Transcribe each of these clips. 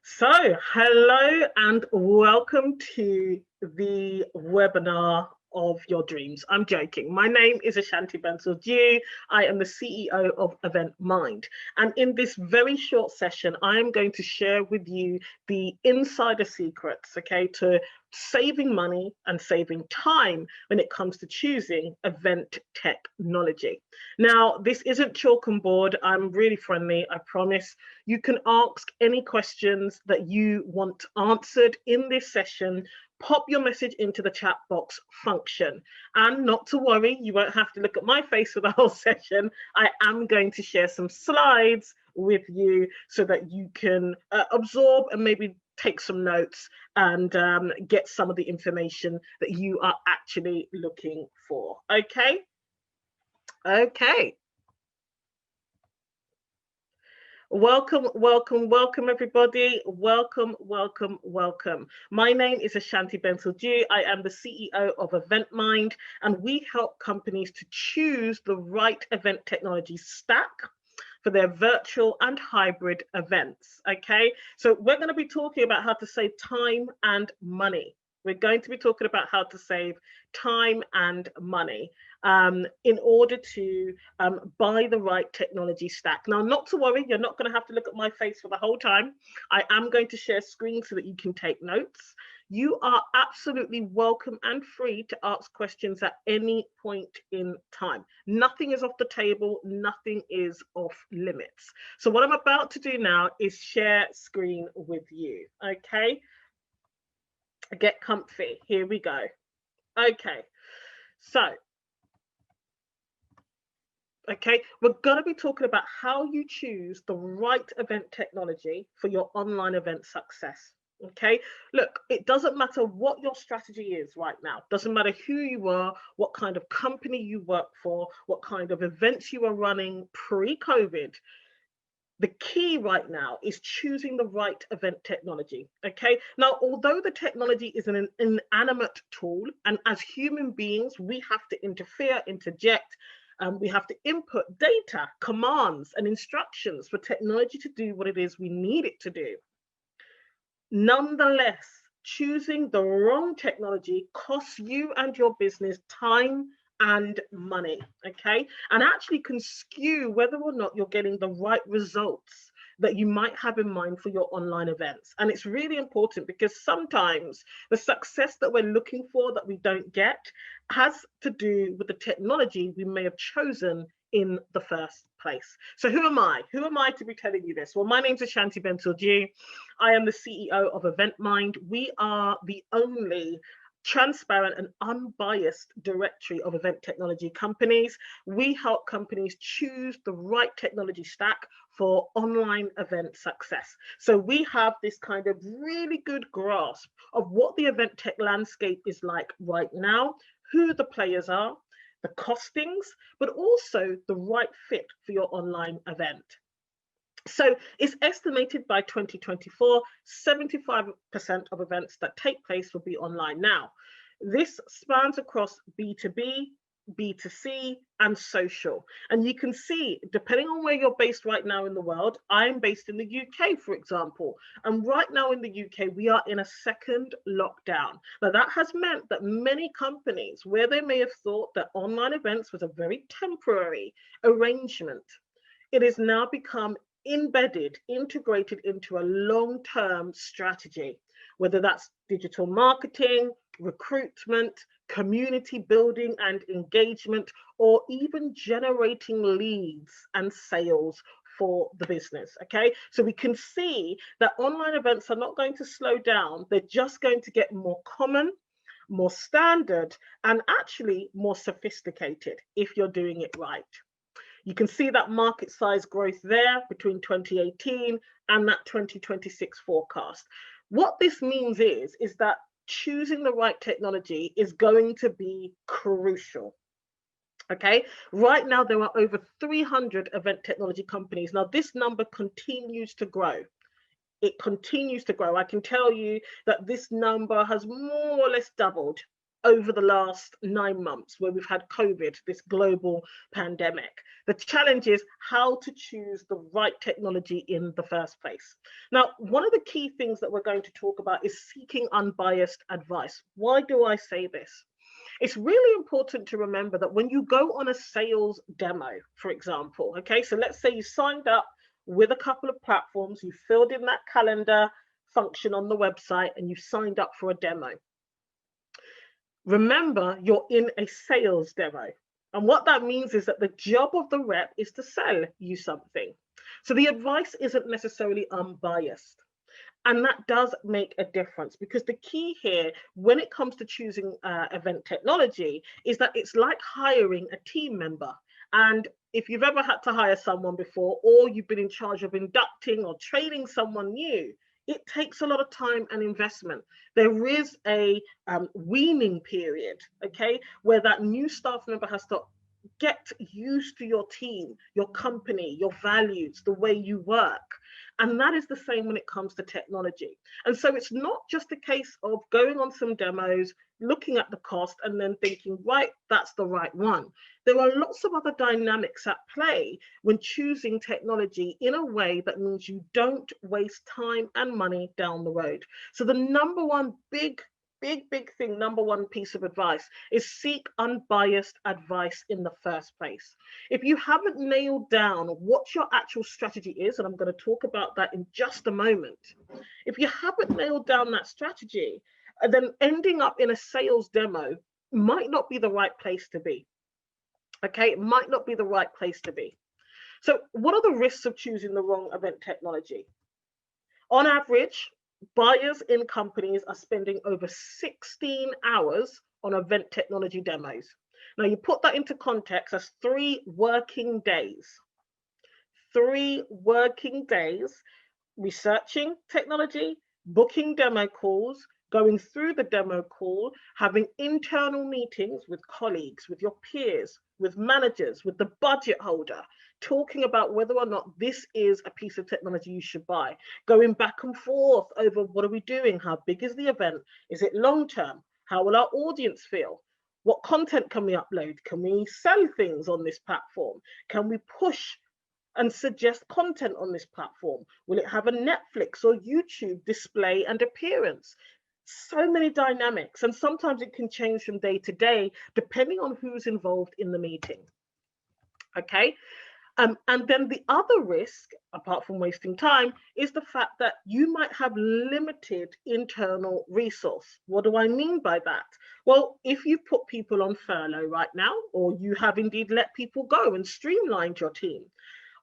So, hello and welcome to the webinar of your dreams. I'm joking. My name is Ashanti Bensil-Dew. I am the CEO of Event Mind. And in this very short session, I am going to share with you the insider secrets, okay, to saving money and saving time when it comes to choosing event technology. Now, this isn't chalk and board. I'm really friendly, I promise. You can ask any questions that you want answered in this session. Pop your message into the chat box function. And not to worry, you won't have to look at my face for the whole session. I am going to share some slides with you so that you can absorb and maybe take some notes and get some of the information that you are actually looking for. Okay? Okay. Welcome, welcome, welcome, everybody. Welcome, welcome, welcome. My name is Ashanti Bensil-Dew. I am the CEO of Event Mind, and we help companies to choose the right event technology stack for their virtual and hybrid events. Okay, so we're going to be talking about how to save time and money. We're going to be talking about how to save time and money in order to buy the right technology stack. Now, not to worry, you're not going to have to look at my face for the whole time. I am going to share screen so that you can take notes. You are absolutely welcome and free to ask questions at any point in time. Nothing is off the table, nothing is off limits. So what I'm about to do now is share screen with you, okay? Get comfy, here we go. Okay, so, okay, we're going to be talking about how you choose the right event technology for your online event success. Okay, look, it doesn't matter what your strategy is right now. Doesn't matter who you are, what kind of company you work for, what kind of events you are running pre-COVID. The key right now is choosing the right event technology. Okay, now, although the technology is an inanimate tool, and as human beings, we have to interfere, interject, we have to input data, commands, and instructions for technology to do what it is we need it to do. Nonetheless, choosing the wrong technology costs you and your business time and money, okay? And actually can skew whether or not you're getting the right results that you might have in mind for your online events. And it's really important because sometimes the success that we're looking for that we don't get has to do with the technology we may have chosen in the first place. So who am I? Who am I to be telling you this? Well, my name's Ashanti Bensil-Dew. I am the CEO of Event Mind. We are the only transparent and unbiased directory of event technology companies. We help companies choose the right technology stack for online event success. So we have this kind of really good grasp of what the event tech landscape is like right now, who the players are, the costings, but also the right fit for your online event. So it's estimated by 2024, 75% of events that take place will be online. Now, this spans across B2B, B2C, and social. And you can see, depending on where you're based right now in the world, I'm based in the UK, for example. And right now in the UK, we are in a second lockdown. Now, that has meant that many companies, where they may have thought that online events was a very temporary arrangement, it has now become embedded, integrated into a long-term strategy, whether that's digital marketing, recruitment, community building and engagement, or even generating leads and sales for the business. Okay, so we can see that online events are not going to slow down, they're just going to get more common, more standard, and actually more sophisticated if you're doing it right. You can see that market size growth there between 2018 and that 2026 forecast. What this means is that choosing the right technology is going to be crucial. Okay, right now there are over 300 event technology companies. Now this number continues to grow. It continues to grow. I can tell you that this number has more or less doubled over the last 9 months where we've had COVID, this global pandemic. The challenge is how to choose the right technology in the first place. Now, one of the key things that we're going to talk about is seeking unbiased advice. Why do I say this? It's really important to remember that when you go on a sales demo, for example, okay, so let's say you signed up with a couple of platforms, you filled in that calendar function on the website and you signed up for a demo. Remember, you're in a sales demo. And what that means is that the job of the rep is to sell you something. So the advice isn't necessarily unbiased. And that does make a difference, because the key here when it comes to choosing event technology is that it's like hiring a team member. And if you've ever had to hire someone before, or you've been in charge of inducting or training someone new, it takes a lot of time and investment. There is a weaning period, okay, where that new staff member has to get used to your team, your company, your values, the way you work. And that is the same when it comes to technology. And so it's not just a case of going on some demos, looking at the cost, and then thinking, right, that's the right one. There are lots of other dynamics at play when choosing technology in a way that means you don't waste time and money down the road. So the number one big thing, number one piece of advice is seek unbiased advice in the first place. If you haven't nailed down what your actual strategy is, and I'm going to talk about that in just a moment, if you haven't nailed down that strategy, then ending up in a sales demo might not be the right place to be. Okay, it might not be the right place to be. So what are the risks of choosing the wrong event technology? On average, buyers in companies are spending over 16 hours on event technology demos. Now, you put that into context as 3 working days. 3 working days researching technology, booking demo calls, going through the demo call, having internal meetings with colleagues, with your peers, with managers, with the budget holder, talking about whether or not this is a piece of technology you should buy, going back and forth over what are we doing, how big is the event, is it long term, how will our audience feel, what content can we upload, can we sell things on this platform, can we push and suggest content on this platform, will it have a Netflix or YouTube display and appearance? So many dynamics, and sometimes it can change from day to day depending on who's involved in the meeting. Okay, and then the other risk, apart from wasting time, is the fact that you might have limited internal resource. What do I mean by that? Well, if you put people on furlough right now, or you have indeed let people go and streamlined your team,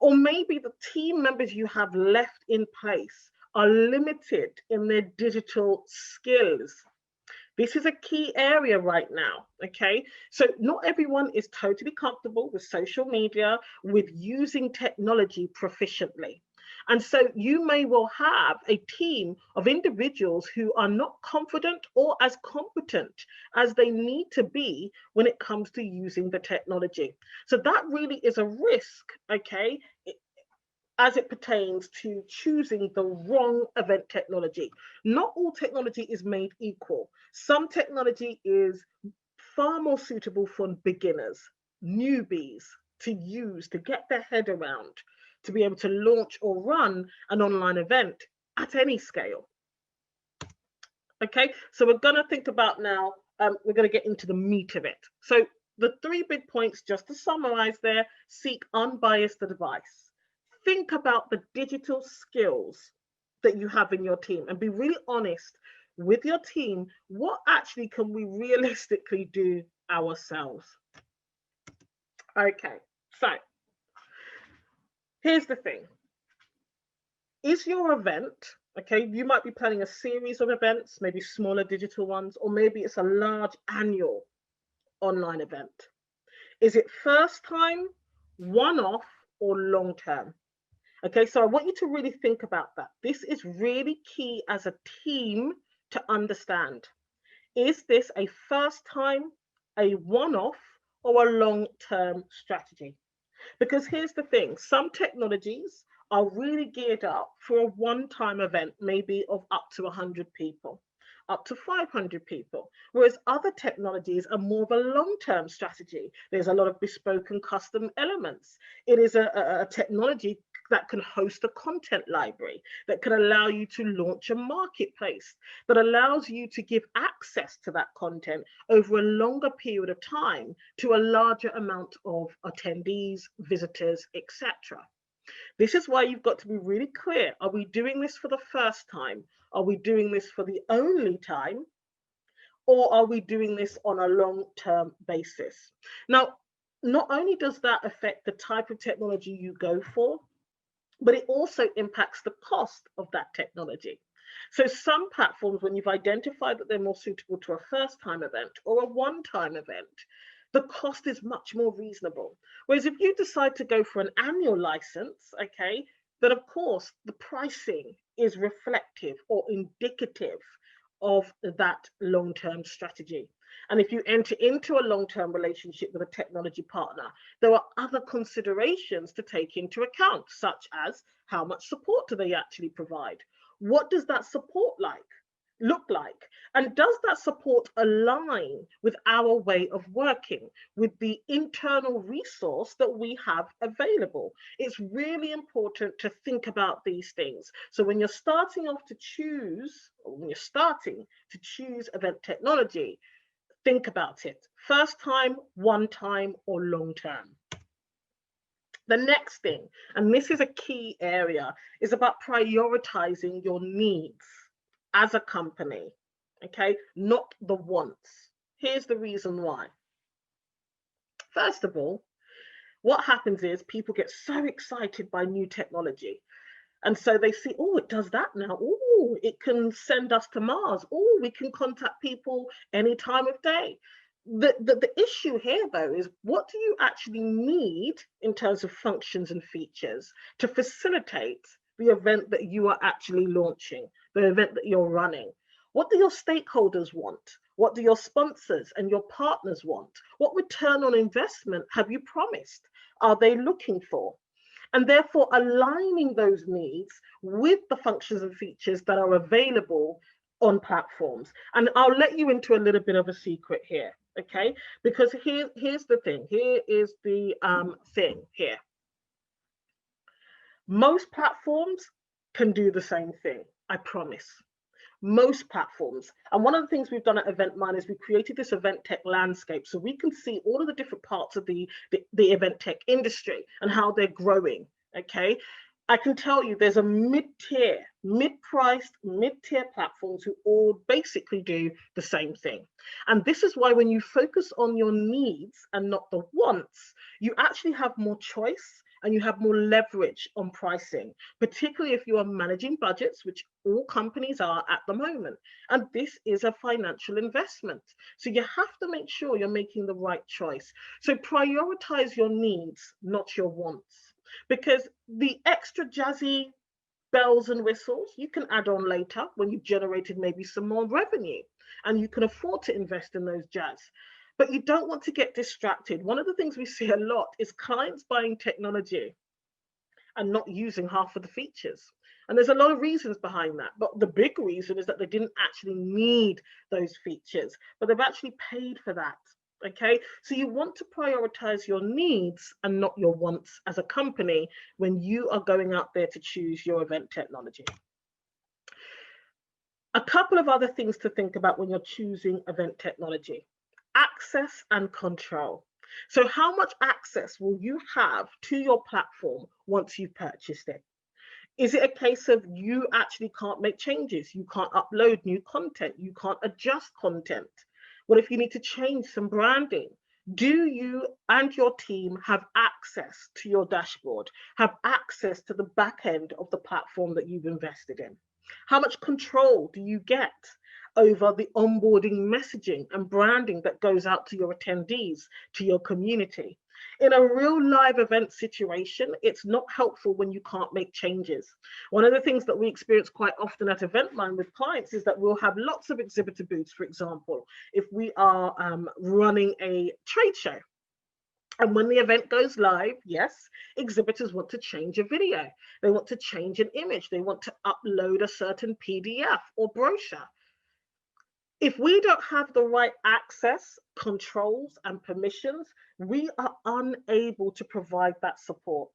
or maybe the team members you have left in place are limited in their digital skills. This is a key area right now, okay? So not everyone is totally comfortable with social media, with using technology proficiently. And so you may well have a team of individuals who are not confident or as competent as they need to be when it comes to using the technology. So that really is a risk, okay? As it pertains to choosing the wrong event technology. Not all technology is made equal. Some technology is far more suitable for beginners, newbies to use, to get their head around, to be able to launch or run an online event at any scale. Okay, so we're going to think about now, we're going to get into the meat of it. So the 3 big points, just to summarize there: seek unbiased advice. Think about the digital skills that you have in your team and be really honest with your team. What actually can we realistically do ourselves? Okay, so here's the thing. Is your event, okay, you might be planning a series of events, maybe smaller digital ones, or maybe it's a large annual online event. Is it first time, one-off, or long-term? Okay, so I want you to really think about that. This is really key as a team to understand. Is this a first time, a one-off, or a long-term strategy? Because here's the thing, some technologies are really geared up for a one-time event, maybe of up to 100 people. up to 500 people, whereas other technologies are more of a long-term strategy. There's a lot of bespoke and custom elements. It is a technology that can host a content library, that can allow you to launch a marketplace, that allows you to give access to that content over a longer period of time to a larger amount of attendees, visitors, etc. This is why you've got to be really clear. Are we doing this for the first time? Are we doing this for the only time? Or are we doing this on a long-term basis? Now, not only does that affect the type of technology you go for, but it also impacts the cost of that technology. So some platforms, when you've identified that they're more suitable to a first-time event or a one-time event, the cost is much more reasonable. Whereas if you decide to go for an annual license, okay, then of course the pricing is reflective or indicative of that long-term strategy. And if you enter into a long-term relationship with a technology partner, there are other considerations to take into account, such as how much support do they actually provide? What does that support look like? And does that support align with our way of working, with the internal resource that we have available? It's really important to think about these things. So when you're starting off to choose, or when you're starting to choose event technology, think about it. First time, one time, or long term. The next thing, and this is a key area, is about prioritizing your needs as a company, okay? Not the wants. Here's the reason why. First of all, what happens is people get so excited by new technology. And so they see, oh, it does that now. Oh, it can send us to Mars. Oh, we can contact people any time of day. The issue here, though, is what do you actually need in terms of functions and features to facilitate the event that you are actually launching, the event that you're running? What do your stakeholders want? What do your sponsors and your partners want? What return on investment have you promised? Are they looking for? And therefore aligning those needs with the functions and features that are available on platforms. And I'll let you into a little bit of a secret here, okay? Because here's the thing. Here is the thing here. Most platforms can do the same thing, I promise. Most platforms. And one of the things we've done at EventMine is we created this event tech landscape so we can see all of the different parts of the event tech industry and how they're growing, okay? I can tell you there's a mid-tier, mid-priced, mid-tier platforms who all basically do the same thing. And this is why when you focus on your needs and not the wants, you actually have more choice and you have more leverage on pricing, particularly if you are managing budgets, which all companies are at the moment. And this is a financial investment. So you have to make sure you're making the right choice. So prioritize your needs, not your wants, because the extra jazzy bells and whistles you can add on later when you've generated maybe some more revenue and you can afford to invest in those jazz. But you don't want to get distracted. One of the things we see a lot is clients buying technology and not using half of the features. And there's a lot of reasons behind that. But the big reason is that they didn't actually need those features, but they've actually paid for that. Okay, so you want to prioritize your needs and not your wants as a company when you are going out there to choose your event technology. A couple of other things to think about when you're choosing event technology: access and control. So how much access will you have to your platform once you've purchased it? Is it a case of you actually can't make changes? You can't upload new content. You can't adjust content. What if you need to change some branding? Do you and your team have access to your dashboard, have access to the back end of the platform that you've invested in? How much control do you get over the onboarding messaging and branding that goes out to your attendees, to your community? In a real live event situation, it's not helpful when you can't make changes. One of the things that we experience quite often at EventMine with clients is that we'll have lots of exhibitor booths, for example, if we are running a trade show. And when the event goes live, yes, exhibitors want to change a video. They want to change an image. They want to upload a certain PDF or brochure. If we don't have the right access, controls, and permissions, we are unable to provide that support.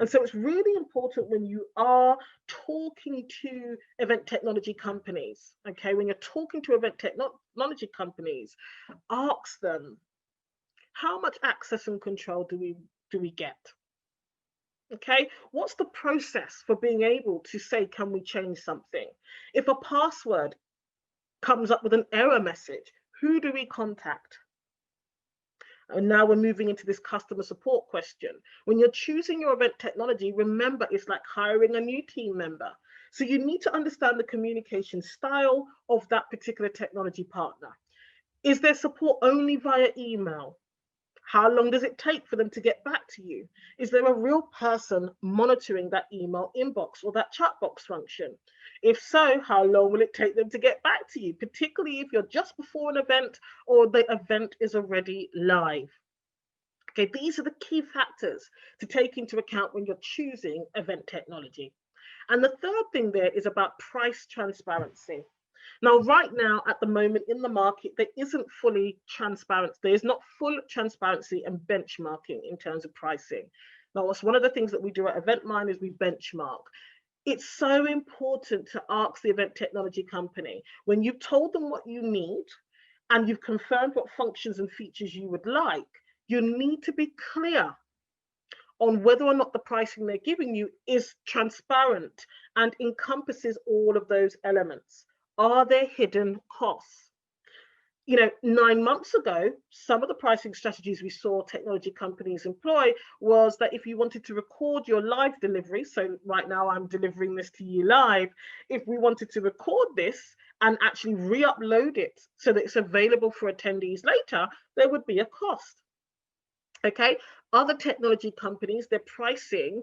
And so it's really important when you are talking to event technology companies, okay, when you're talking to event technology companies, ask them, how much access and control do we get? Okay, what's the process for being able to say, can we change something? If a password comes up with an error message, who do we contact? And now we're moving into this customer support question. When you're choosing your event technology, remember it's like hiring a new team member. So you need to understand the communication style of that particular technology partner. Is there support only via email? How long does it take for them to get back to you? Is there a real person monitoring that email inbox or that chat box function? If so, how long will it take them to get back to you, particularly if you're just before an event or the event is already live? Okay, these are the key factors to take into account when you're choosing event technology. And the third thing there is about price transparency. Now, right now, at the moment in the market, there isn't fully transparent. There is not full transparency and benchmarking in terms of pricing. Now, what's one of the things that we do at EventMine is we benchmark. It's so important to ask the event technology company, when you've told them what you need and you've confirmed what functions and features you would like, you need to be clear on whether or not the pricing they're giving you is transparent and encompasses all of those elements. Are there hidden costs? 9 months ago, some of the pricing strategies we saw technology companies employ was that if you wanted to record your live delivery, so right now I'm delivering this to you live, if we wanted to record this and actually re-upload it so that it's available for attendees later, there would be a cost. Okay, other technology companies, their pricing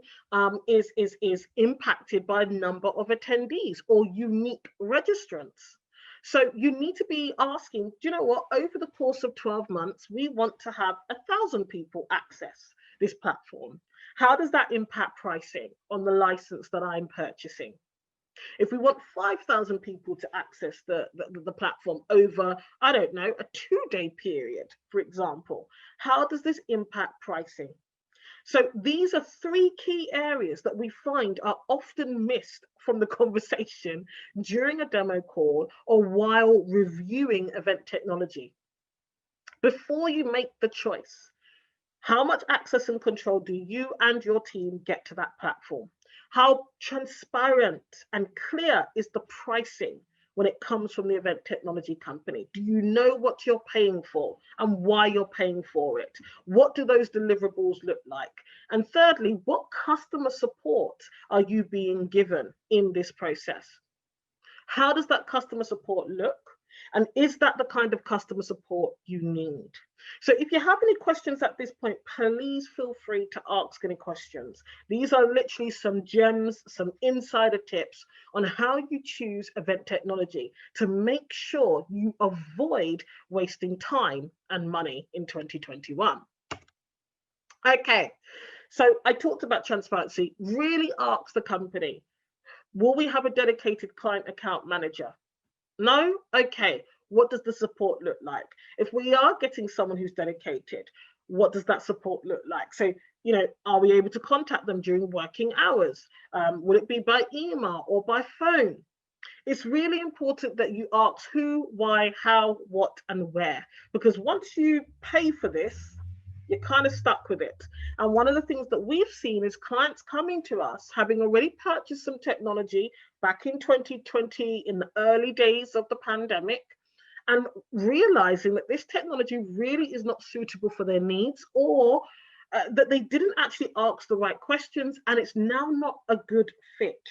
is impacted by the number of attendees or unique registrants. So you need to be asking, do you know what, over the course of 12 months, we want to have 1,000 people access this platform. How does that impact pricing on the license that I'm purchasing? If we want 5,000 people to access the platform over, I don't know, a 2-day period, for example, how does this impact pricing? So these are 3 key areas that we find are often missed from the conversation during a demo call or while reviewing event technology. Before you make the choice, how much access and control do you and your team get to that platform? How transparent and clear is the pricing when it comes from the event technology company? Do you know what you're paying for and why you're paying for it? What do those deliverables look like? And thirdly, what customer support are you being given in this process? How does that customer support look? And is that the kind of customer support you need? So if you have any questions at this point, please feel free to ask any questions. These are literally some gems, some insider tips on how you choose event technology to make sure you avoid wasting time and money in 2021. Okay, so I talked about transparency. Really ask the company, will we have a dedicated client account manager? No? Okay. What does the support look like? If we are getting someone who's dedicated, what does that support look like? So, are we able to contact them during working hours? Will it be by email or by phone? It's really important that you ask who, why, how, what, and where, because once you pay for this, you're kind of stuck with it. And one of the things that we've seen is clients coming to us, having already purchased some technology back in 2020, in the early days of the pandemic, and realizing that this technology really is not suitable for their needs, or that they didn't actually ask the right questions, and it's now not a good fit.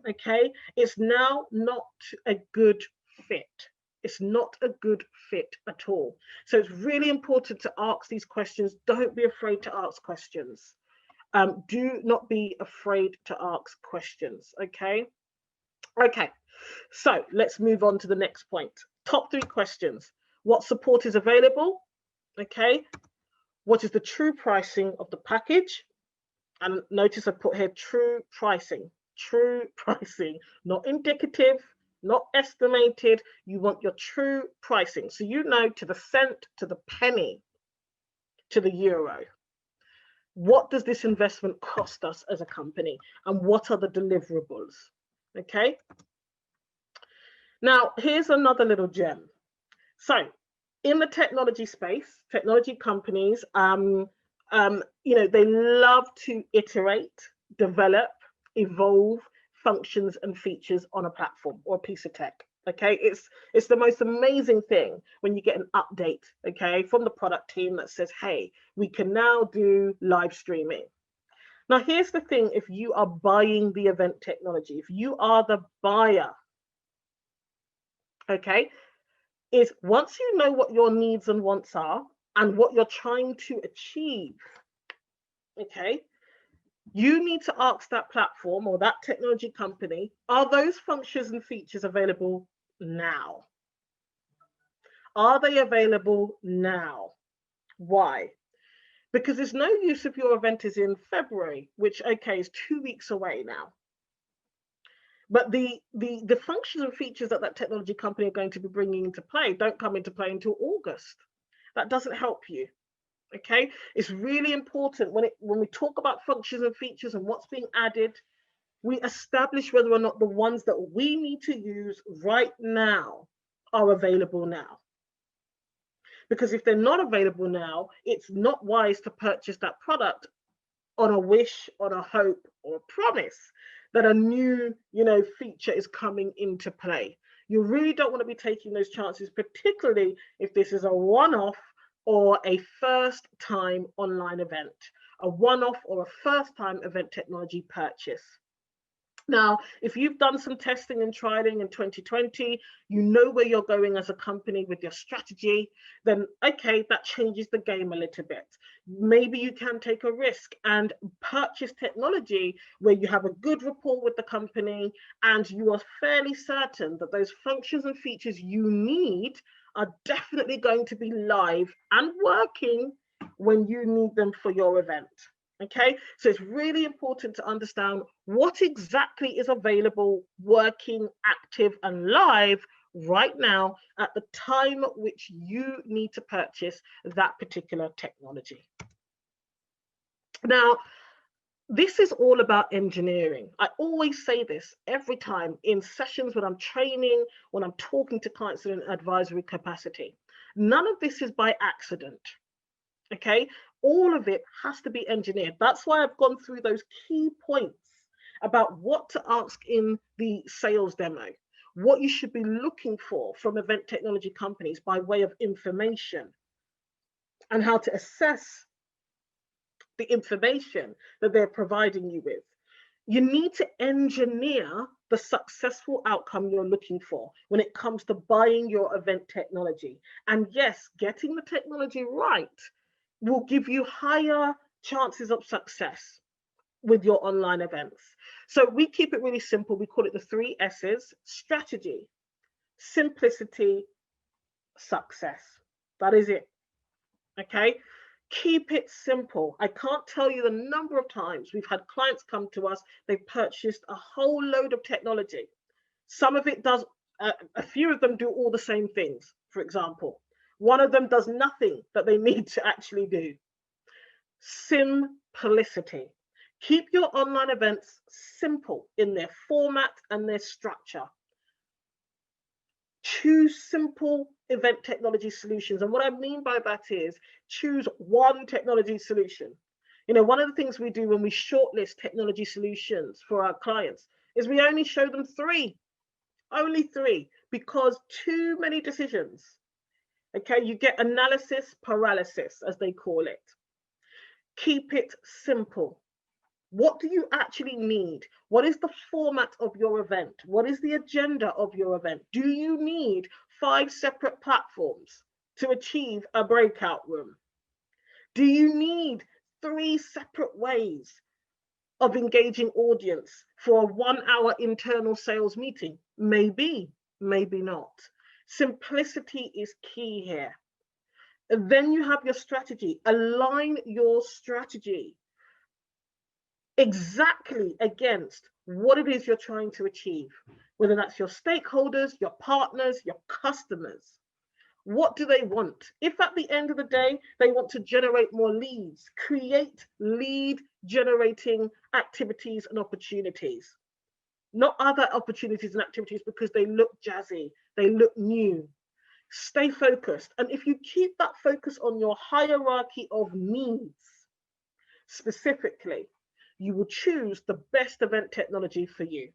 Okay, it's now not a good fit. It's not a good fit at all. So it's really important to ask these questions. Don't be afraid to ask questions. Do not be afraid to ask questions. Okay. Okay. So let's move on to the next point. Top 3 questions. What support is available? Okay. What is the true pricing of the package? And notice I put here true pricing, not indicative, not estimated. You want your true pricing. So you know to the cent, to the penny, to the euro. What does this investment cost us as a company? And what are the deliverables? Okay. Now, here's another little gem. So in the technology space, technology companies, they love to iterate, develop, evolve functions and features on a platform or a piece of tech. Okay, it's the most amazing thing when you get an update, okay, from the product team that says, hey, we can now do live streaming. Now, here's the thing: if you are buying the event technology, if you are the buyer, okay, is once you know what your needs and wants are and what you're trying to achieve, okay, you need to ask that platform or that technology company, are those functions and features available now? Are they available now? Why? Because there's no use if your event is in February, which, okay, is 2 weeks away now. But the functions and features that technology company are going to be bringing into play don't come into play until August. That doesn't help you. Okay, it's really important when we talk about functions and features and what's being added, we establish whether or not the ones that we need to use right now are available now. Because if they're not available now, it's not wise to purchase that product on a wish, on a hope, or a promise that a new, feature is coming into play. You really don't want to be taking those chances, particularly if this is a one-off or a first-time online event, a one-off or a first-time event technology purchase. Now, if you've done some testing and trialing in 2020, you know where you're going as a company with your strategy, then okay, that changes the game a little bit. Maybe you can take a risk and purchase technology where you have a good rapport with the company and you are fairly certain that those functions and features you need are definitely going to be live and working when you need them for your event. Okay, so it's really important to understand what exactly is available, working, active, and live right now at the time at which you need to purchase that particular technology. Now, this is all about engineering. I always say this every time in sessions when I'm training, when I'm talking to clients in an advisory capacity. None of this is by accident. Okay, all of it has to be engineered. That's why I've gone through those key points about what to ask in the sales demo, what you should be looking for from event technology companies by way of information, and how to assess the information that they're providing you with. You need to engineer the successful outcome you're looking for when it comes to buying your event technology. And yes, getting the technology right will give you higher chances of success with your online events. So we keep it really simple. We call it the 3 S's: strategy, simplicity, success. That is it. Okay. Keep it simple. I can't tell you the number of times we've had clients come to us, they've purchased a whole load of technology. Some of it does, a few of them do all the same things, for example. One of them does nothing that they need to actually do. Simplicity. Keep your online events simple in their format and their structure. Choose simple event technology solutions. And what I mean by that is choose one technology solution. One of the things we do when we shortlist technology solutions for our clients is we only show them 3, only 3, because too many decisions. Okay, you get analysis paralysis, as they call it. Keep it simple. What do you actually need? What is the format of your event? What is the agenda of your event? Do you need 5 separate platforms to achieve a breakout room? Do you need 3 separate ways of engaging audience for a 1-hour internal sales meeting? Maybe, maybe not. Simplicity is key here. And then you have your strategy. Align your strategy exactly against what it is you're trying to achieve, whether that's your stakeholders, your partners, your customers. What do they want? If at the end of the day, they want to generate more leads, create lead generating activities and opportunities, not other opportunities and activities because they look jazzy, they look new. Stay focused. And if you keep that focus on your hierarchy of needs specifically, you will choose the best event technology for you.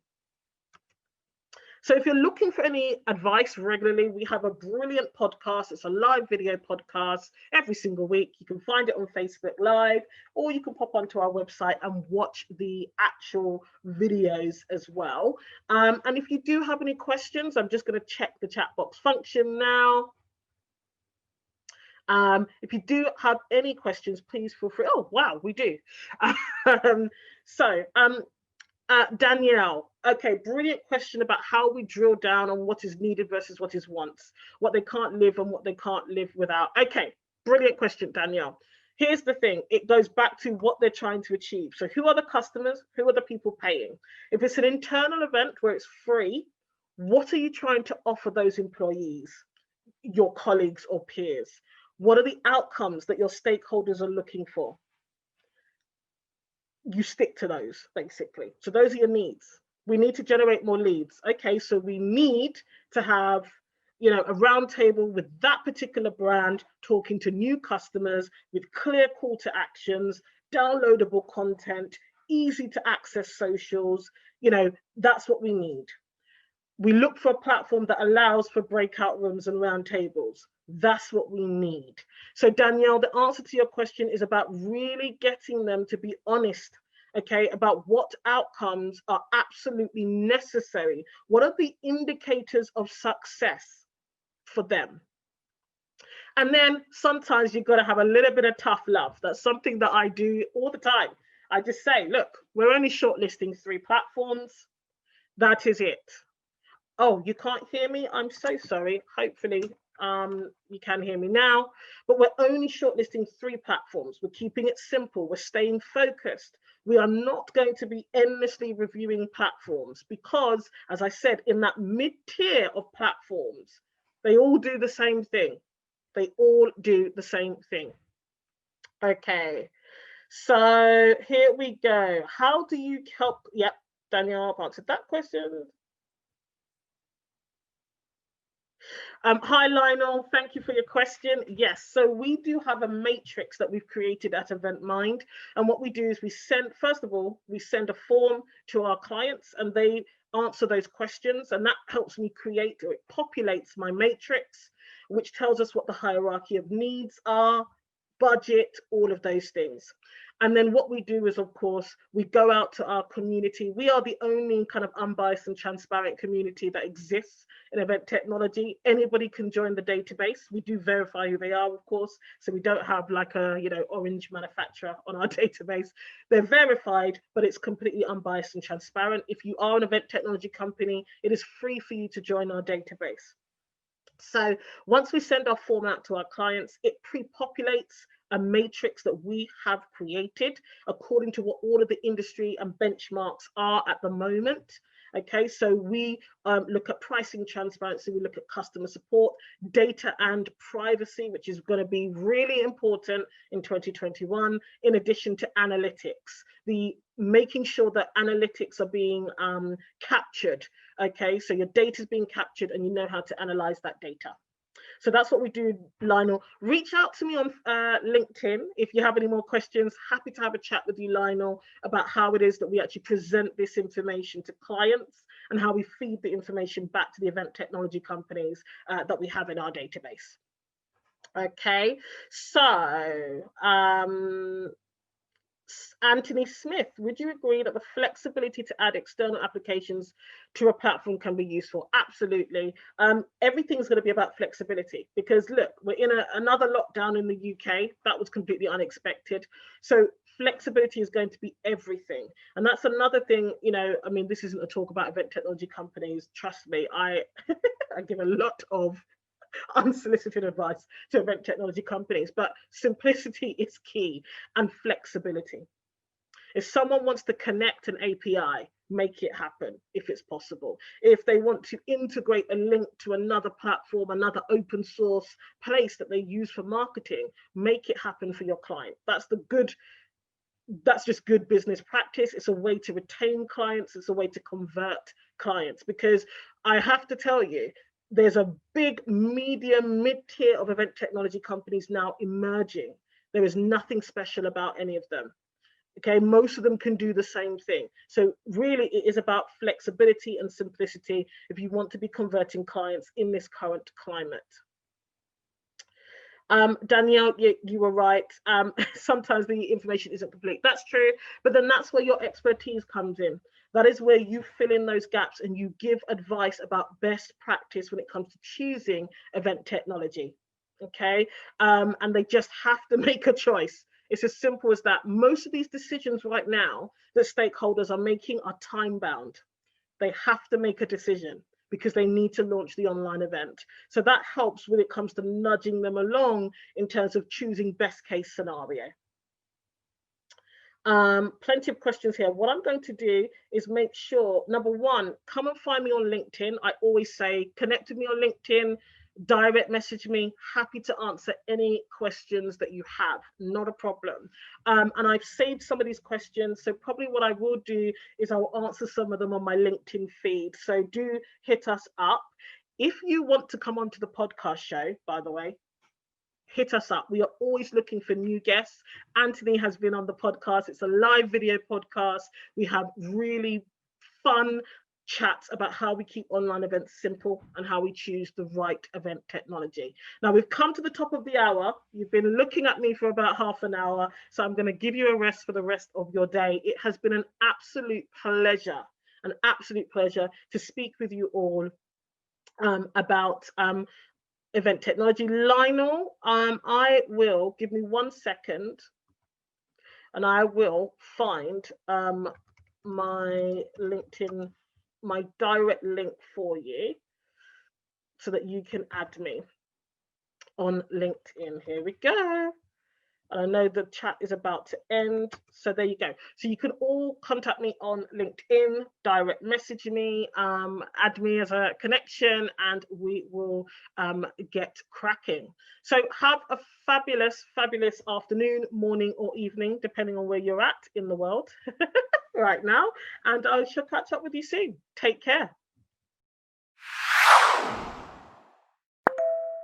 So if you're looking for any advice regularly, we have a brilliant podcast. It's a live video podcast every single week. You can find it on Facebook Live, or you can pop onto our website and watch the actual videos as well. And if you do have any questions, I'm just going to check the chat box function now. If you do have any questions, please feel free. Oh, wow, we do. Danielle, okay, brilliant question about how we drill down on what is needed versus what is wants, what they can't live and what they can't live without. Okay, brilliant question, Danielle. Here's the thing, it goes back to what they're trying to achieve. So who are the customers? Who are the people paying? If it's an internal event where it's free, what are you trying to offer those employees, your colleagues or peers? What are the outcomes that your stakeholders are looking for? You stick to those, basically. So those are your needs. We need to generate more leads. Okay, so we need to have, you know, a round table with that particular brand, talking to new customers with clear call to actions, downloadable content, easy to access socials. You know, that's what we need. We look for a platform that allows for breakout rooms and round tables. That's what we need. So Danielle, the answer to your question is about really getting them to be honest, okay, about what outcomes are absolutely necessary. What are the indicators of success for them? And then sometimes you've got to have a little bit of tough love. That's something that I do all the time. I just say, look, we're only shortlisting 3 platforms. That is it. Oh, you can't hear me? I'm so sorry. Hopefully you can hear me now, but we're only shortlisting 3 platforms. We're keeping it simple. We're staying focused. We are not going to be endlessly reviewing platforms because, as I said, in that mid-tier of platforms, they all do the same thing. They all do the same thing. Okay, so here we go. How do you help? Yep, Danielle, I've answered that question. Hi, Lionel. Thank you for your question. Yes, so we do have a matrix that we've created at EventMind. And what we do is we send, first of all, we send a form to our clients and they answer those questions. And that helps me create, or it populates my matrix, which tells us what the hierarchy of needs are, budget, all of those things. And then what we do is, of course, we go out to our community. We are the only kind of unbiased and transparent community that exists in event technology. Anybody can join the database. We do verify who they are, of course. So we don't have like a, you know, orange manufacturer on our database. They're verified, but it's completely unbiased and transparent. If you are an event technology company, it is free for you to join our database. So once we send our form out to our clients, it pre-populates a matrix that we have created according to what all of the industry and benchmarks are at the moment. Okay, so we look at pricing transparency, we look at customer support, data and privacy, which is going to be really important in 2021, in addition to analytics, the making sure that analytics are being captured. Okay, so your data is being captured and you know how to analyze that data. So that's what we do, Lionel. Reach out to me on LinkedIn if you have any more questions. Happy to have a chat with you, Lionel, about how it is that we actually present this information to clients and how we feed the information back to the event technology companies that we have in our database. Okay, so Anthony Smith, would you agree that the flexibility to add external applications to a platform can be useful? Absolutely. Everything's going to be about flexibility because look, we're in another lockdown in the UK. That was completely unexpected. So flexibility is going to be everything. And that's another thing, you know, I mean, this isn't a talk about event technology companies. Trust me, I give a lot of unsolicited advice to event technology companies, but simplicity is key and flexibility. If someone wants to connect an API, make it happen if it's possible. If they want to integrate a link to another platform, another open source place that they use for marketing, make it happen for your client. That's just good business practice. It's a way to retain clients. It's a way to convert clients, because I have to tell you, there's a big medium mid-tier of event technology companies now emerging. There is nothing special about any of them. Okay, most of them can do the same thing. So really it is about flexibility and simplicity if you want to be converting clients in this current climate. Danielle, you were right. Sometimes the information isn't complete. That's true, but then that's where your expertise comes in. That is where you fill in those gaps and you give advice about best practice when it comes to choosing event technology. Okay, and they just have to make a choice. It's as simple as that. Most of these decisions right now that stakeholders are making are time bound. They have to make a decision because they need to launch the online event. So that helps when it comes to nudging them along in terms of choosing best case scenario. Plenty of questions here. What I'm going to do is make sure, number one, come and find me on LinkedIn. I always say, connect with me on LinkedIn, direct message me, happy to answer any questions that you have, not a problem. And I've saved some of these questions, so probably what I will do is I'll answer some of them on my LinkedIn feed. So do hit us up. If you want to come onto the podcast show, by the way, hit us up. We are always looking for new guests. Anthony has been on the podcast. It's a live video podcast. We have really fun chats about how we keep online events simple and how we choose the right event technology. Now we've come to the top of the hour. You've been looking at me for about half an hour, so I'm going to give you a rest for the rest of your day. It has been an absolute pleasure to speak with you all about event technology. Lionel, I will, give me 1 second and I will find my LinkedIn, my direct link for you so that you can add me on LinkedIn. Here we go. And I know the chat is about to end, so there you go. So you can all contact me on LinkedIn, direct message me, add me as a connection, and we will get cracking. So have a fabulous afternoon, morning, or evening, depending on where you're at in the world right now. And I shall catch up with you soon. Take care.